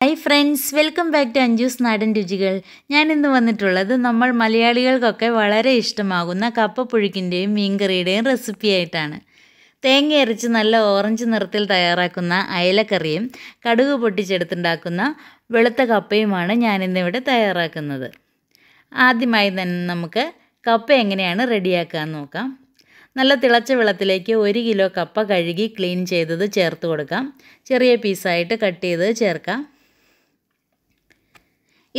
Hi friends, welcome back to Anju's Nadan രുചികൾ. ഞാൻ ഇന്ന് വന്നിട്ടുള്ളത് നമ്മൾ മലയാളികൾക്കൊക്കെ വളരെ ഇഷ്ടമാകുന്ന കപ്പപ്പുഴുക്കിൻ്റെയും മീൻകറിയുടെയും റെസിപ്പി ആയിട്ടാണ്. തേങ്ങ അരച്ച് നല്ല ഓറഞ്ച് നിറത്തിൽ തയ്യാറാക്കുന്ന അയലക്കറിയും കടുക് പൊട്ടിച്ചെടുത്തുണ്ടാക്കുന്ന വെളുത്ത കപ്പയുമാണ് ഞാനിന്നിവിടെ തയ്യാറാക്കുന്നത്. ആദ്യമായി തന്നെ നമുക്ക് കപ്പ എങ്ങനെയാണ് റെഡിയാക്കാൻ നോക്കാം. നല്ല തിളച്ച വെള്ളത്തിലേക്ക് 1 കിലോ കപ്പ കഴുകി ക്ലീൻ ചെയ്തത് ചേർത്ത് കൊടുക്കാം. ചെറിയ പീസായിട്ട് കട്ട് ചെയ്ത് ചേർക്കാം.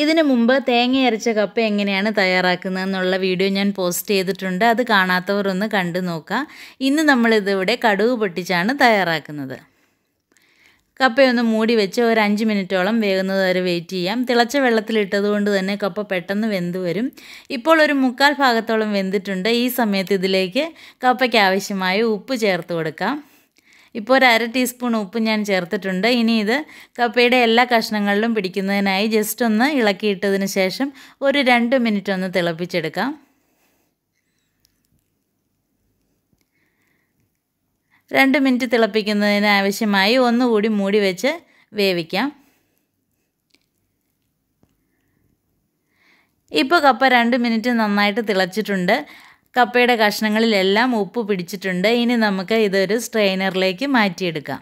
ഇതിനു മുമ്പ് തേങ്ങ അരച്ച കപ്പ എങ്ങനെയാണ് തയ്യാറാക്കുന്നതെന്നുള്ള വീഡിയോ ഞാൻ പോസ്റ്റ് ചെയ്തിട്ടുണ്ട്. അത് കാണാത്തവർ ഒന്ന് കണ്ടു നോക്കുക. ഇന്ന് നമ്മളിതിവിടെ കടുക് പൊട്ടിച്ചാണ് തയ്യാറാക്കുന്നത്. കപ്പയൊന്ന് മൂടി വെച്ച് ഒരു 5 മിനിറ്റോളം വേകുന്നത് വരെ വെയിറ്റ് ചെയ്യാം. തിളച്ച വെള്ളത്തിലിട്ടത് കൊണ്ട് തന്നെ കപ്പ പെട്ടെന്ന് വെന്ത് വരും. ഇപ്പോൾ ഒരു 1/4 ഭാഗത്തോളം വെന്തിട്ടുണ്ട്. ഈ സമയത്ത് ഇതിലേക്ക് കപ്പയ്ക്ക് ആവശ്യമായ ഉപ്പ് ചേർത്ത് കൊടുക്കാം. ഇപ്പോൾ ഒരു 1/2 ടീസ്പൂൺ ഉപ്പ് ഞാൻ ചേർത്തിട്ടുണ്ട്. ഇനി ഇത് കപ്പയുടെ എല്ലാ കഷ്ണങ്ങളിലും പിടിക്കുന്നതിനായി ജസ്റ്റ് ഒന്ന് ഇളക്കിയിട്ടതിന് ശേഷം ഒരു 2 മിനിറ്റ് ഒന്ന് തിളപ്പിച്ചെടുക്കാം. രണ്ട് മിനിറ്റ് തിളപ്പിക്കുന്നതിന് ആവശ്യമായി ഒന്നുകൂടി മൂടി വെച്ച് വേവിക്കാം. ഇപ്പോൾ കപ്പ 2 മിനിറ്റ് നന്നായിട്ട് തിളച്ചിട്ടുണ്ട്. കപ്പയുടെ കഷ്ണങ്ങളിലെല്ലാം ഉപ്പ് പിടിച്ചിട്ടുണ്ട്. ഇനി നമുക്ക് ഇതൊരു സ്ട്രെയിനറിലേക്ക് മാറ്റിയെടുക്കാം.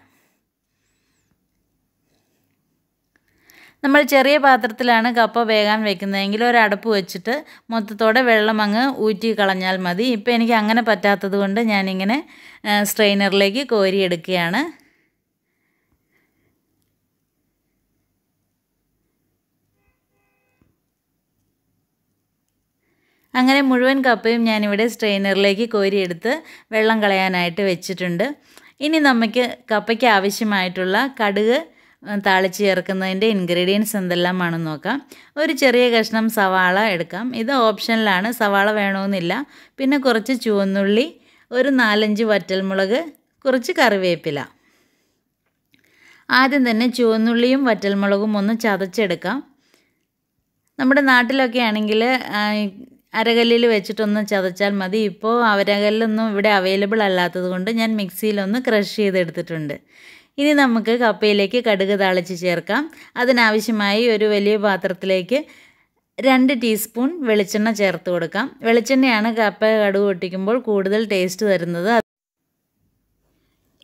നമ്മൾ ചെറിയ പാത്രത്തിലാണ് കപ്പ വേകാൻ വെക്കുന്നതെങ്കിൽ ഒരു അടപ്പ് വെച്ചിട്ട് മൊത്തത്തോടെ വെള്ളം അങ്ങ് ഊറ്റി കളഞ്ഞാൽ മതി. ഇപ്പോൾ എനിക്ക് അങ്ങനെ പറ്റാത്തത് കൊണ്ട് ഞാനിങ്ങനെ സ്ട്രെയിനറിലേക്ക് കോരിയെടുക്കുകയാണ്. അങ്ങനെ മുഴുവൻ കപ്പയും ഞാനിവിടെ സ്ട്രെയിനറിലേക്ക് കോരിയെടുത്ത് വെള്ളം കളയാനായിട്ട് വെച്ചിട്ടുണ്ട്. ഇനി നമുക്ക് കപ്പയ്ക്ക് ആവശ്യമായിട്ടുള്ള കടുക് താളിച്ച് ചേർക്കുന്നതിൻ്റെ ഇൻഗ്രീഡിയൻസ് എന്തെല്ലാമാണെന്ന് നോക്കാം. ഒരു ചെറിയ കഷ്ണം സവാള എടുക്കാം. ഇത് ഓപ്ഷനിലാണ്, സവാള വേണമെന്നില്ല. പിന്നെ കുറച്ച് ചുവന്നുള്ളി, ഒരു 4-5 വറ്റൽമുളക്, കുറച്ച് കറിവേപ്പില. ആദ്യം തന്നെ ചുവന്നുള്ളിയും വറ്റൽമുളകും ഒന്ന് ചതച്ചെടുക്കാം. നമ്മുടെ നാട്ടിലൊക്കെ ആണെങ്കിൽ അരകല്ലിൽ വെച്ചിട്ടൊന്ന് ചതച്ചാൽ മതി. ഇപ്പോൾ അരകല്ലൊന്നും ഇവിടെ അവൈലബിൾ അല്ലാത്തത് കൊണ്ട് ഞാൻ മിക്സിയിലൊന്ന് ക്രഷ് ചെയ്തെടുത്തിട്ടുണ്ട്. ഇനി നമുക്ക് കപ്പയിലേക്ക് കടുക് താളിച്ച് ചേർക്കാം. അതിനാവശ്യമായി ഒരു വലിയ പാത്രത്തിലേക്ക് 2 ടീസ്പൂൺ വെളിച്ചെണ്ണ ചേർത്ത് കൊടുക്കാം. വെളിച്ചെണ്ണയാണ് കപ്പ കടുക് പൊട്ടിക്കുമ്പോൾ കൂടുതൽ ടേസ്റ്റ് തരുന്നത്.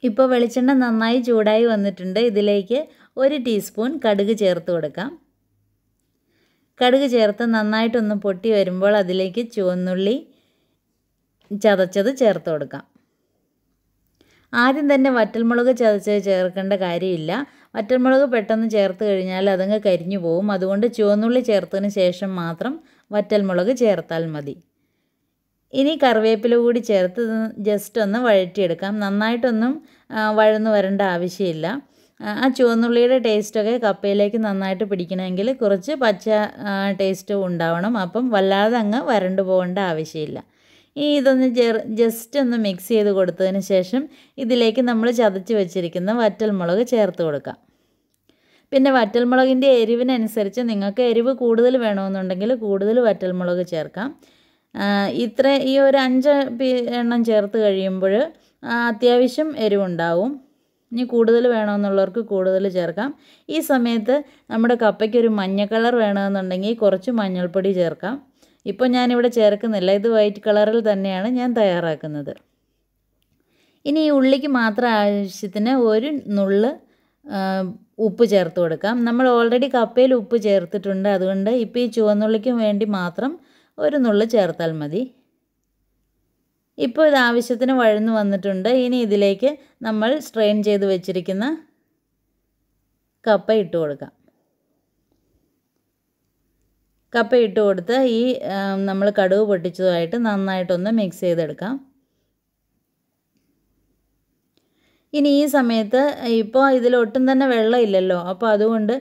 ഇപ്പോൾ വെളിച്ചെണ്ണ നന്നായി ചൂടായി വന്നിട്ടുണ്ട്. ഇതിലേക്ക് 1 ടീസ്പൂൺ കടുക് ചേർത്ത് കൊടുക്കാം. കടുക് ചേർത്ത് നന്നായിട്ടൊന്ന് പൊട്ടി വരുമ്പോൾ അതിലേക്ക് ചുവന്നുള്ളി ചതച്ചത് ചേർത്ത് കൊടുക്കാം. ആദ്യം തന്നെ വറ്റൽമുളക് ചതച്ചത് ചേർക്കേണ്ട കാര്യമില്ല. വറ്റൽമുളക് പെട്ടെന്ന് ചേർത്ത് കഴിഞ്ഞാൽ അതങ്ങ് കരിഞ്ഞു പോകും. അതുകൊണ്ട് ചുവന്നുള്ളി ചേർത്തതിന് ശേഷം മാത്രം വറ്റൽമുളക് ചേർത്താൽ മതി. ഇനി കറിവേപ്പില കൂടി ചേർത്ത് ജസ്റ്റ് ഒന്ന് വഴറ്റിയെടുക്കാം. നന്നായിട്ടൊന്നും വഴന്നു വരേണ്ട ആവശ്യമില്ല. ആ ചുവന്നുള്ളിയുടെ ടേസ്റ്റൊക്കെ കപ്പയിലേക്ക് നന്നായിട്ട് പിടിക്കണമെങ്കിൽ കുറച്ച് പച്ച ടേസ്റ്റ് ഉണ്ടാവണം. അപ്പം വല്ലാതെ അങ്ങ് വരണ്ടു പോകേണ്ട ആവശ്യമില്ല. ഇനി ഇതൊന്ന് ജസ്റ്റ് ഒന്ന് മിക്സ് ചെയ്ത് കൊടുത്തതിന് ശേഷം ഇതിലേക്ക് നമ്മൾ ചതച്ച് വെച്ചിരിക്കുന്ന വറ്റൽമുളക് ചേർത്ത് കൊടുക്കാം. പിന്നെ വറ്റൽമുളകിൻ്റെ എരിവിനനുസരിച്ച് നിങ്ങൾക്ക് എരിവ് കൂടുതൽ വേണമെന്നുണ്ടെങ്കിൽ കൂടുതൽ വറ്റൽമുളക് ചേർക്കാം. ഈ ഒരു 5 എണ്ണം ചേർത്ത് കഴിയുമ്പോൾ അത്യാവശ്യം എരിവുണ്ടാവും. ഇനി കൂടുതൽ വേണമെന്നുള്ളവർക്ക് കൂടുതൽ ചേർക്കാം. ഈ സമയത്ത് നമ്മുടെ കപ്പയ്ക്ക് ഒരു മഞ്ഞ കളർ വേണമെന്നുണ്ടെങ്കിൽ കുറച്ച് മഞ്ഞൾപ്പൊടി ചേർക്കാം. ഇപ്പോൾ ഞാനിവിടെ ചേർക്കുന്നില്ല. ഇത് വൈറ്റ് കളറിൽ തന്നെയാണ് ഞാൻ തയ്യാറാക്കുന്നത്. ഇനി ഈ ഉള്ളിക്ക് മാത്രം ആവശ്യത്തിന് ഒരു നുള്ള് ഉപ്പ് ചേർത്ത് കൊടുക്കാം. നമ്മൾ ഓൾറെഡി കപ്പയിൽ ഉപ്പ് ചേർത്തിട്ടുണ്ട്. അതുകൊണ്ട് ഇപ്പോൾ ഈ ചുവന്നുള്ളിക്കും വേണ്ടി മാത്രം ഒരു നുള്ള് ചേർത്താൽ മതി. ഇപ്പോൾ ഇത് ആവശ്യത്തിന് വഴന്നു വന്നിട്ടുണ്ട്. ഇനി ഇതിലേക്ക് നമ്മൾ സ്ട്രെയിൻ ചെയ്ത് വെച്ചിരിക്കുന്ന കപ്പ ഇട്ട് കൊടുക്കാം. കപ്പ ഇട്ട് കൊടുത്ത് ഈ നമ്മൾ കടുക് പൊട്ടിച്ചതുമായിട്ട് നന്നായിട്ടൊന്ന് മിക്സ് ചെയ്തെടുക്കാം. ഇനി ഈ സമയത്ത് ഇപ്പോൾ ഇതിലൊട്ടും തന്നെ വെള്ളമില്ലല്ലോ. അപ്പോൾ അതുകൊണ്ട്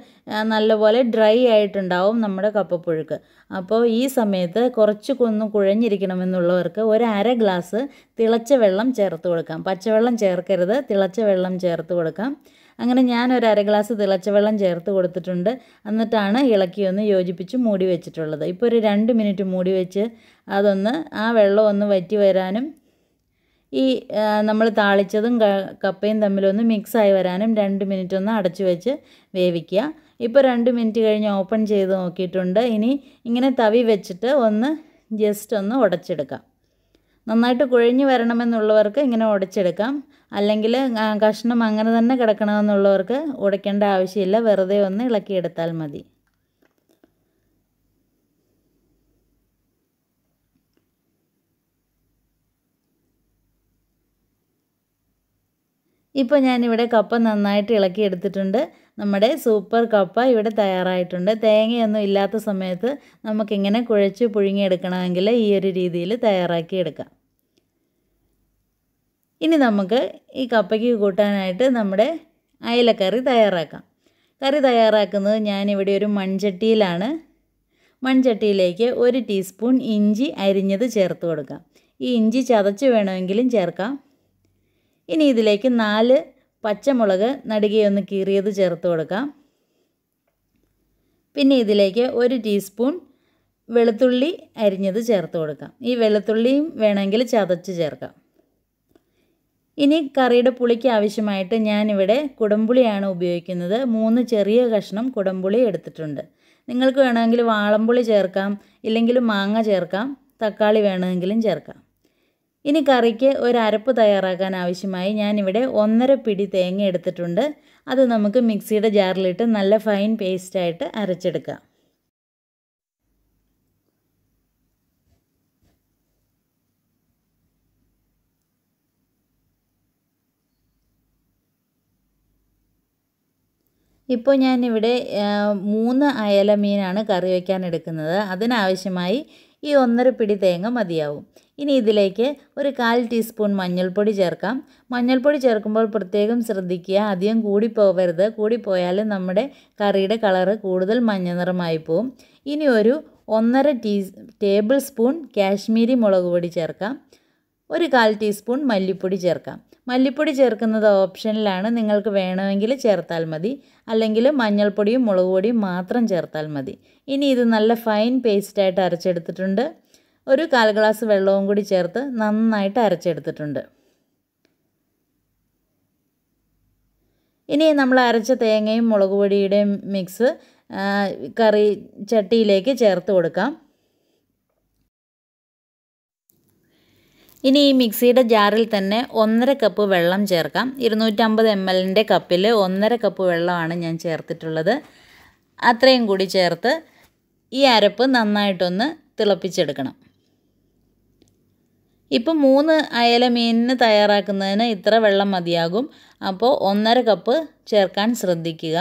നല്ലപോലെ ഡ്രൈ ആയിട്ടുണ്ടാവും നമ്മുടെ കപ്പപ്പുഴുക്ക്. അപ്പോൾ ഈ സമയത്ത് കുറച്ച് കുഴഞ്ഞിരിക്കണമെന്നുള്ളവർക്ക് ഒരു 1/2 ഗ്ലാസ് തിളച്ച വെള്ളം ചേർത്ത് കൊടുക്കാം. പച്ചവെള്ളം ചേർക്കരുത്, തിളച്ച വെള്ളം ചേർത്ത് കൊടുക്കാം. അങ്ങനെ ഞാൻ ഒരു 1/2 ഗ്ലാസ് തിളച്ച വെള്ളം ചേർത്ത് കൊടുത്തിട്ടുണ്ട്. എന്നിട്ടാണ് ഇളക്കി ഒന്ന് യോജിപ്പിച്ച് മൂടി വെച്ചിട്ടുള്ളത്. ഇപ്പോൾ ഒരു 2 മിനിറ്റ് മൂടി വെച്ച് അതൊന്ന് ആ വെള്ളം ഒന്ന് വറ്റി വരാനും ഈ നമ്മൾ താളിച്ചതും കപ്പയും തമ്മിലൊന്ന് മിക്സായി വരാനും 2 മിനിറ്റ് ഒന്ന് അടച്ചു വെച്ച് വേവിക്കുക. ഇപ്പോൾ 2 മിനിറ്റ് കഴിഞ്ഞ് ഓപ്പൺ ചെയ്ത് നോക്കിയിട്ടുണ്ട്. ഇനി ഇങ്ങനെ തവി വെച്ചിട്ട് ജസ്റ്റ് ഒന്ന് ഉടച്ചെടുക്കാം. നന്നായിട്ട് കുഴഞ്ഞു വരണമെന്നുള്ളവർക്ക് ഇങ്ങനെ ഉടച്ചെടുക്കാം. അല്ലെങ്കിൽ കഷ്ണം അങ്ങനെ തന്നെ കിടക്കണമെന്നുള്ളവർക്ക് ഉടയ്ക്കേണ്ട ആവശ്യമില്ല, വെറുതെ ഒന്ന് ഇളക്കിയെടുത്താൽ മതി. ഇപ്പോൾ ഞാനിവിടെ കപ്പ നന്നായിട്ട് ഇളക്കിയെടുത്തിട്ടുണ്ട്. നമ്മുടെ സൂപ്പർ കപ്പ ഇവിടെ തയ്യാറായിട്ടുണ്ട്. തേങ്ങയൊന്നും ഇല്ലാത്ത സമയത്ത് നമുക്കിങ്ങനെ കുഴച്ച് പുഴുങ്ങിയെടുക്കണമെങ്കിൽ ഈ ഒരു രീതിയിൽ തയ്യാറാക്കിയെടുക്കാം. ഇനി നമുക്ക് ഈ കപ്പയ്ക്ക് കൂട്ടാനായിട്ട് നമ്മുടെ അയലക്കറി തയ്യാറാക്കാം. കറി തയ്യാറാക്കുന്നത് ഞാനിവിടെ ഒരു മൺചട്ടിയിലാണ്. മൺചട്ടിയിലേക്ക് 1 ടീസ്പൂൺ ഇഞ്ചി അരിഞ്ഞത് ചേർത്ത് കൊടുക്കാം. ഈ ഇഞ്ചി ചതച്ച് വേണമെങ്കിലും ചേർക്കാം. ഇനി ഇതിലേക്ക് 4 പച്ചമുളക് നടുകയൊന്ന് കീറിയത് ചേർത്ത് കൊടുക്കാം. പിന്നെ ഇതിലേക്ക് 1 ടീസ്പൂൺ വെളുത്തുള്ളി അരിഞ്ഞത് ചേർത്ത് കൊടുക്കാം. ഈ വെളുത്തുള്ളിയും വേണമെങ്കിൽ ചതച്ച് ചേർക്കാം. ഇനി കറിയുടെ പുളിക്ക് ആവശ്യമായിട്ട് ഞാനിവിടെ കുടംപുളിയാണ് ഉപയോഗിക്കുന്നത്. 3 ചെറിയ കഷ്ണം കുടംപുളി എടുത്തിട്ടുണ്ട്. നിങ്ങൾക്ക് വേണമെങ്കിൽ വാളംപുളി ചേർക്കാം, ഇല്ലെങ്കിൽ മാങ്ങ ചേർക്കാം, തക്കാളി വേണമെങ്കിലും ചേർക്കാം. ഇനി കറിക്ക് ഒരു അരപ്പ് തയ്യാറാക്കാൻ ആവശ്യമായി ഞാനിവിടെ 1.5 പിടി തേങ്ങ എടുത്തിട്ടുണ്ട്. അത് നമുക്ക് മിക്സിയുടെ ജാറിലിട്ട് നല്ല ഫൈൻ പേസ്റ്റായിട്ട് അരച്ചെടുക്കാം. ഇപ്പോൾ ഞാനിവിടെ 3 അയല മീനാണ് കറി വയ്ക്കാൻ എടുക്കുന്നത്. അതിനാവശ്യമായി ഈ 1.5 പിടി തേങ്ങ മതിയാവും. ഇനി ഇതിലേക്ക് ഒരു 1/4 ടീസ്പൂൺ മഞ്ഞൾപ്പൊടി ചേർക്കാം. മഞ്ഞൾപ്പൊടി ചേർക്കുമ്പോൾ പ്രത്യേകം ശ്രദ്ധിക്കുക, അധികം കൂടിപ്പോവരുത്. കൂടിപ്പോയാൽ നമ്മുടെ കറിയുടെ കളറ് കൂടുതൽ മഞ്ഞ നിറമായി പോവും. ഇനി ഒരു 1.5 ടേബിൾ സ്പൂൺ കാശ്മീരി മുളക് പൊടി ചേർക്കാം. ഒരു 1/4 ടീസ്പൂൺ മല്ലിപ്പൊടി ചേർക്കാം. മല്ലിപ്പൊടി ചേർക്കുന്നത് ഓപ്ഷനിലാണ്, നിങ്ങൾക്ക് വേണമെങ്കിൽ ചേർത്താൽ മതി, അല്ലെങ്കിൽ മഞ്ഞൾപ്പൊടിയും മുളക് പൊടിയും മാത്രം ചേർത്താൽ മതി. ഇനി ഇത് നല്ല ഫൈൻ പേസ്റ്റായിട്ട് അരച്ചെടുത്തിട്ടുണ്ട്. ഒരു 1/4 ഗ്ലാസ് വെള്ളവും കൂടി ചേർത്ത് നന്നായിട്ട് അരച്ചെടുത്തിട്ടുണ്ട്. ഇനി നമ്മൾ അരച്ച തേങ്ങയും മുളക് പൊടിയുടെയും മിക്സ് കറി ചട്ടിയിലേക്ക് ചേർത്ത് കൊടുക്കാം. ഇനി ഈ മിക്സിയുടെ ജാറിൽ തന്നെ 1.5 കപ്പ് വെള്ളം ചേർക്കാം. 250 ml കപ്പിൽ 1.5 കപ്പ് വെള്ളമാണ് ഞാൻ ചേർത്തിട്ടുള്ളത്. അത്രയും കൂടി ചേർത്ത് ഈ അരപ്പ് നന്നായിട്ടൊന്ന് തിളപ്പിച്ചെടുക്കണം. ഇപ്പോൾ 3 അയല മീനിന് തയ്യാറാക്കുന്നതിന് ഇത്ര വെള്ളം മതിയാകും. അപ്പോൾ 1.5 കപ്പ് ചേർക്കാൻ ശ്രദ്ധിക്കുക.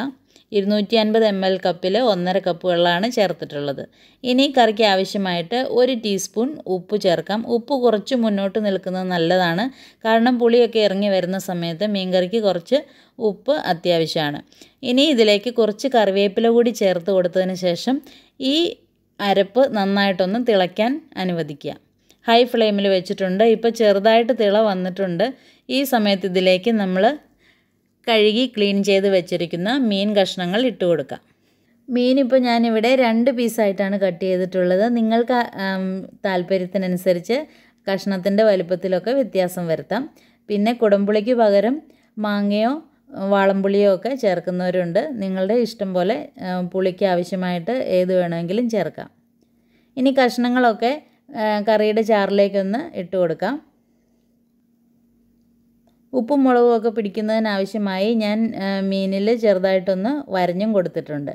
250 ml കപ്പിൽ 1.5 കപ്പ് വെള്ളമാണ് ചേർത്തിട്ടുള്ളത്. ഇനി കറിക്ക് ആവശ്യമായിട്ട് 1 ടീസ്പൂൺ ഉപ്പ് ചേർക്കാം. ഉപ്പ് കുറച്ച് മുന്നോട്ട് നിൽക്കുന്നത് നല്ലതാണ്, കാരണം പുളിയൊക്കെ ഇറങ്ങി വരുന്ന സമയത്ത് മീൻകറിക്ക് കുറച്ച് ഉപ്പ് അത്യാവശ്യമാണ്. ഇനി ഇതിലേക്ക് കുറച്ച് കറിവേപ്പില കൂടി ചേർത്ത് കൊടുത്തതിന് ശേഷം ഈ അരപ്പ് നന്നായിട്ടൊന്ന് തിളയ്ക്കാൻ അനുവദിക്കുക. ഹൈ ഫ്ലെയിമിൽ വെച്ചിട്ടുണ്ട്. ഇപ്പോൾ ചെറുതായിട്ട് തിള വന്നിട്ടുണ്ട്. ഈ സമയത്ത് ഇതിലേക്ക് നമ്മൾ കഴുകി ക്ലീൻ ചെയ്ത് വെച്ചിരിക്കുന്ന മീൻ കഷ്ണങ്ങൾ ഇട്ട് കൊടുക്കാം. മീൻ ഇപ്പോൾ ഞാനിവിടെ 2 പീസായിട്ടാണ് കട്ട് ചെയ്തിട്ടുള്ളത്. നിങ്ങൾക്ക് താല്പര്യത്തിനനുസരിച്ച് കഷ്ണത്തിൻ്റെ വലുപ്പത്തിലൊക്കെ വ്യത്യാസം വരുത്താം. പിന്നെ കുടംപുളിക്ക് പകരം മാങ്ങയോ വാളംപുളിയോ ഒക്കെ ചേർക്കുന്നവരുണ്ട്. നിങ്ങളുടെ ഇഷ്ടം പോലെ പുളിക്ക് ആവശ്യമായിട്ട് ഏത് വേണമെങ്കിലും ചേർക്കാം. ഇനി കഷ്ണങ്ങളൊക്കെ കറിയുടെ ചാറിലേക്കൊന്ന് ഇട്ട് കൊടുക്കാം. ഉപ്പും മുളകും ഒക്കെ പിടിക്കുന്നതിനാവശ്യമായി ഞാൻ മീനിൽ ചെറുതായിട്ടൊന്ന് വരഞ്ഞും കൊടുത്തിട്ടുണ്ട്.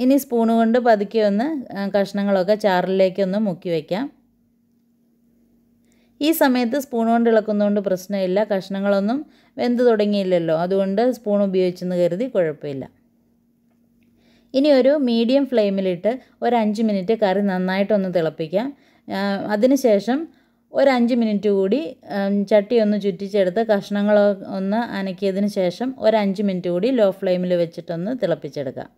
ഇനി സ്പൂൺ കൊണ്ട് പതുക്കെ ഒന്ന് കഷ്ണങ്ങളൊക്കെ ചാറിലേക്കൊന്ന് മുക്കി വയ്ക്കാം. ഈ സമയത്ത് സ്പൂൺ കൊണ്ട് ഇളക്കുന്നതുകൊണ്ട് പ്രശ്നമില്ല, കഷ്ണങ്ങളൊന്നും വെന്ത് തുടങ്ങിയില്ലല്ലോ, അതുകൊണ്ട് സ്പൂൺ ഉപയോഗിച്ചെന്ന് കരുതി കുഴപ്പമില്ല. ഇനി ഒരു മീഡിയം ഫ്ലെയിമിലിട്ട് ഒരു 5 മിനിറ്റ് കറി നന്നായിട്ടൊന്ന് തിളപ്പിക്കാം. അതിനുശേഷം ഒരു 5 മിനിറ്റ് കൂടി ചട്ടി ഒന്ന് ചുറ്റിച്ചെടുത്ത് കഷ്ണങ്ങൾ ഒന്ന് അനക്കിയതിന് ശേഷം ഒരു 5 മിനിറ്റ് കൂടി ലോ ഫ്ലെയിമിൽ വെച്ചിട്ടൊന്ന് തിളപ്പിച്ചെടുക്കാം.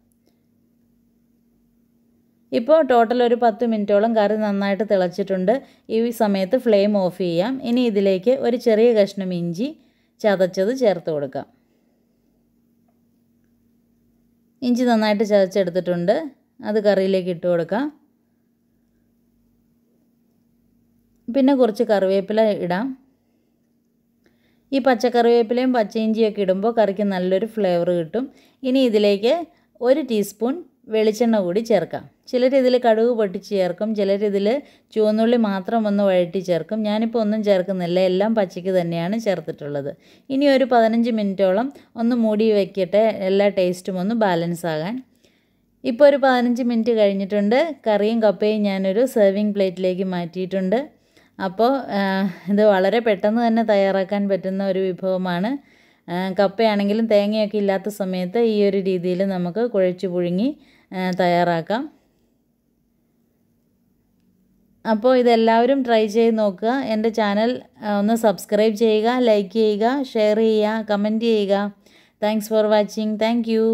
ഇപ്പോൾ ടോട്ടൽ ഒരു 10 മിനിറ്റോളം കറി നന്നായിട്ട് തിളച്ചിട്ടുണ്ട്. ഈ സമയത്ത് ഫ്ലെയിം ഓഫ് ചെയ്യാം. ഇനി ഇതിലേക്ക് ഒരു ചെറിയ കഷ്ണം ഇഞ്ചി ചതച്ചത് ചേർത്ത് കൊടുക്കാം. ഇഞ്ചി നന്നായിട്ട് ചതച്ചെടുത്തിട്ടുണ്ട്. അത് കറിയിലേക്ക് ഇട്ട് കൊടുക്കാം. പിന്നെ കുറച്ച് കറിവേപ്പില ഇടാം. ഈ പച്ചക്കറിവേപ്പിലയും പച്ചയിഞ്ചിയൊക്കെ ഇടുമ്പോൾ കറിക്ക് നല്ലൊരു ഫ്ലേവർ കിട്ടും. ഇനി ഇതിലേക്ക് 1 ടീസ്പൂൺ വെളിച്ചെണ്ണ കൂടി ചേർക്കാം. ചിലരിതിൽ കടുക് പൊട്ടിച്ച് ചേർക്കും, ചിലരിതിൽ ചുവന്നുള്ളി മാത്രം ഒന്ന് വഴറ്റി ചേർക്കും. ഞാനിപ്പോൾ ഒന്നും ചേർക്കുന്നില്ല, എല്ലാം പച്ചയ്ക്ക് തന്നെയാണ് ചേർത്തിട്ടുള്ളത്. ഇനി ഒരു 15 മിനിറ്റോളം ഒന്ന് മൂടി വയ്ക്കട്ടെ, എല്ലാ ടേസ്റ്റും ഒന്ന് ബാലൻസ് ആകാൻ. ഇപ്പോൾ ഒരു 15 മിനിറ്റ് കഴിഞ്ഞിട്ടുണ്ട്. കറിയും കപ്പയും ഞാനൊരു സെർവിങ് പ്ലേറ്റിലേക്ക് മാറ്റിയിട്ടുണ്ട്. അപ്പോൾ ഇത് വളരെ പെട്ടെന്ന് തന്നെ തയ്യാറാക്കാൻ പറ്റുന്ന ഒരു വിഭവമാണ്. കപ്പയാണെങ്കിലും തേങ്ങയൊക്കെ ഇല്ലാത്ത സമയത്ത് ഈ ഒരു രീതിയിൽ നമുക്ക് കുഴച്ച് പുഴുങ്ങി തയ്യാറാക്കാം. അപ്പോൾ ഇതെല്ലാവരും ട്രൈ ചെയ്ത് നോക്കുക. എൻ്റെ ചാനൽ ഒന്ന് സബ്സ്ക്രൈബ് ചെയ്യുക, ലൈക്ക് ചെയ്യുക, ഷെയർ ചെയ്യുക, കമൻറ്റ് ചെയ്യുക. Thanks for watching. Thank you.